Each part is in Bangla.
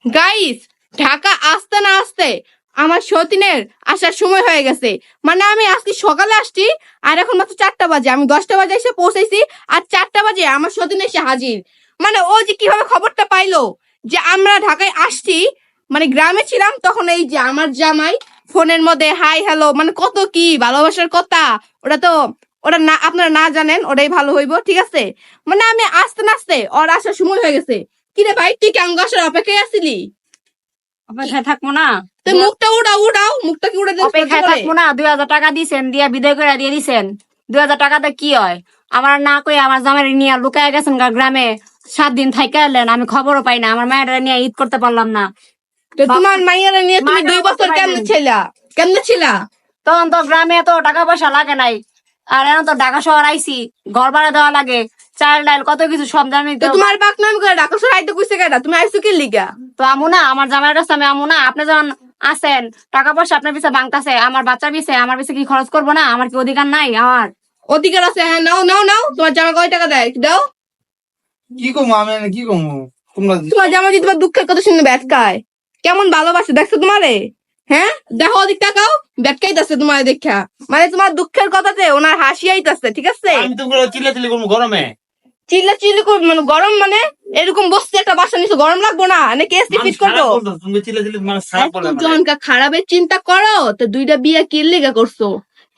গাইস, ঢাকা আসতে না আসতে আমার সতীনের আসার সময় হয়ে গেছে। মানে আমি আজকে সকালে আসছি আর এখন মাত্র 4টা বাজে। আমি 10টা বাজে এসে পৌঁছাইছি আর 4টা বাজে আমার সতীন এসে হাজির। মানে ও যে কিভাবে খবরটা পাইলো যে আমরা ঢাকায় আসছি, মানে গ্রামে ছিলাম তখন এই যে আমার জামাই ফোনের মধ্যে হাই হ্যালো মানে কত কি ভালোবাসার কথা। ওটা তো ওটা না আপনারা না জানেন ওটাই ভালো হইব, ঠিক আছে। মানে আমি আসতে না আসতে ওর আসার সময় হয়ে গেছে। কিরে ভাই, তুই কেমন আসার অপেক্ষায় আসছিলি? অপেক্ষায় থাকবো না? তুই মুখটা উড়াও, মুখটা কি উড়ে অপেক্ষায় থাকবো না? 2000 টাকা দিছেন, দিয়া বিদায় করে দিয়ে দিছেন। 2000 টাকাতে কি হয়? আমার না কই আমার জামাই নিয়ে লুকায় গেছেন গ্রামে, 7 দিন থাইকা এলেন, আমি খবরও পাই না। আমার মায়েরা নিয়ে ঈদ করতে পারলাম না। তো তোমার মাইয়ারা নিয়ে তুমি 2 বছর কেমনে ছিলা? তখন তো গ্রামে তো টাকা পয়সা লাগে নাই, আর এখন তো ঢাকা শহর আইছি, ঘর ভাড়া দেওয়া লাগে, চাল ডাল কত কিছু সব জানি তো তোমার বাক নাম করে ঢাকা শহর আইতে কইছে কেডা? তুমি আইছো কি লিগা? তো আমু না, আমার জামাইয়ের কাছে আমি আমু না? আপনি যখন আছেন, টাকা পয়সা আপনার পিছে বাংতাছে, আমার বাচ্চার পিছে আমার পিছে কি খরচ করবো না? আমার কি অধিকার নাই? আমার অধিকার আছে। হ্যাঁ, নাও তোমার জামা কয় টাকা দেয় দাও। কি কমু আমি কি কমু তোমরা তোমার জামা যদি তোমার দুঃখের কথা শুনে ব্যাটকায়, কেমন ভালোবাসে দেখছো তোমারে? হ্যাঁ, দেখো ওদিক টাকাও ব্যাটকাইতেছে তোমার দেখা। মানে তোমার দুঃখের কথাতে ওনার হাসি আইতাছে, ঠিক আছে। আমি তো চিল্লাচিল্লি করবো গরমে। চিল্লা করবো মানে গরম? মানে এরকম বসতে একটা বাসা নিছো, গরম লাগবো না? নাকি এসি ফিট করবো? তুমি চিল্লাচিল্লি মানে খারাপ বলে জনকা খারাপের চিন্তা করো তো 2টা বিয়ে কি লেগা করছো?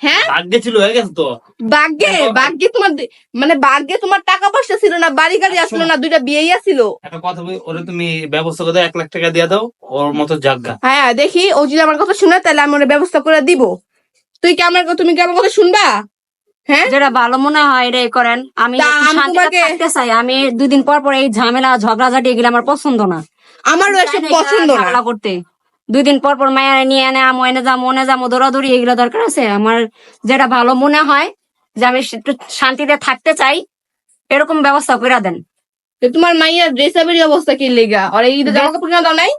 হ্যাঁ, ভাগ্যে ছিল হয়ে গেছে তো। ভাগ্যে তোমার মানে ভাগ্যে তোমার টাকা পয়সা ছিল না, বাড়ি গাড়ি আসলো না, 2টা বিয়েই আসছিল। একটা কথা বলি, ওরে তুমি ব্যবস্থা করে দাও, 1 লাখ টাকা দিয়ে দাও, ওর মতো জায়গা। হ্যাঁ, দেখি ও যদি আমার কথা শুনে তাহলে আমি ওর ব্যবস্থা করে দিব। তুমি কি আমার কথা শুনবা? হ্যাঁ, যেটা ভালো মনে হয় এটাই করেন। আমি তা একটু আমি শান্তিতে তোমাকে- থাকতে চাই। আমি 2 দিন পর পর এই ঝামেলা ঝগড়াঝাটি এগুলো আমার পছন্দ না। আমারও এসব পছন্দ না। ঝামেলা করতে 2 দিন পর পর মায়ের নিয়ে এনে আমো এনে যাবো দৌড়াদৌড়ি এগুলো দরকার আছে? আমার যেটা ভালো মনে হয় যে আমি একটু শান্তিতে থাকতে চাই, এরকম ব্যবস্থা করে দেন। তো তোমার মাইয়ার ড্রেসাবের অবস্থা কি লেগা? আর এই জামা কাপড় কিনা দাও নাই?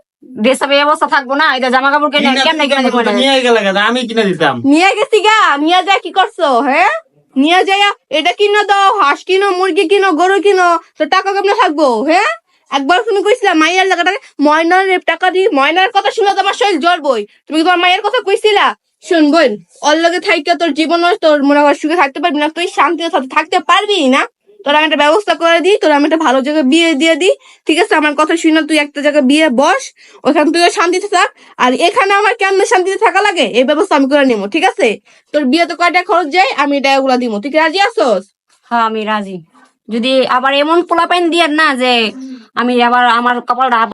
দেশে ব্যবস্থা থাকবো না? এটা জামা কাপড় কেমনে কিনে দিব? নিয়ে গেলে আমি কিনে দিতাম। নিয়ে গেছি গা, নিয়ে যায় কি করছো? হ্যাঁ, নিয়ে যায় এটা কিনো দাও, হাঁস কিনো, মুরগি কিনো, গরু কিনো, তো টাকা কেমনে থাকবো? হ্যাঁ, একবার তুমি কইছিলা মাইয়ার লাগাটাকে ময়নার টাকা দি, ময়নার কথা শুনে তো আমার শরীর জ্বলবই। তুমি কি তোমার মায়ের কথা কইছিলা? শুনবই ওর লগে থাইকা তোর জীবন তোর মনে হয় সুখে থাকতে পারবি না, তুই শান্তিতে থাকতে পারবি না। তোর আমি একটা ব্যবস্থা করে দিই, তোর আমি একটা ভালো জায়গায় বিয়ে দিয়ে দিই, ঠিক আছে। আমার কথা শুনে তুই একটা জায়গায় বিয়ে বস, ওখানে তুইও শান্তিতে থাক। আর এখানে আমার কেমন শান্তিতে থাকা লাগে এই ব্যবস্থা আমি করে নিবো, ঠিক আছে। তোর বিয়েতে কয়টা খরচ যায় আমি এটা ওগুলা দিব, তুই কি রাজি আছোস? হ্যাঁ, আমি রাজি। যদি আবার এমন পোলাপাইন দিয়ে না যে আমি আবার আমার কপালটা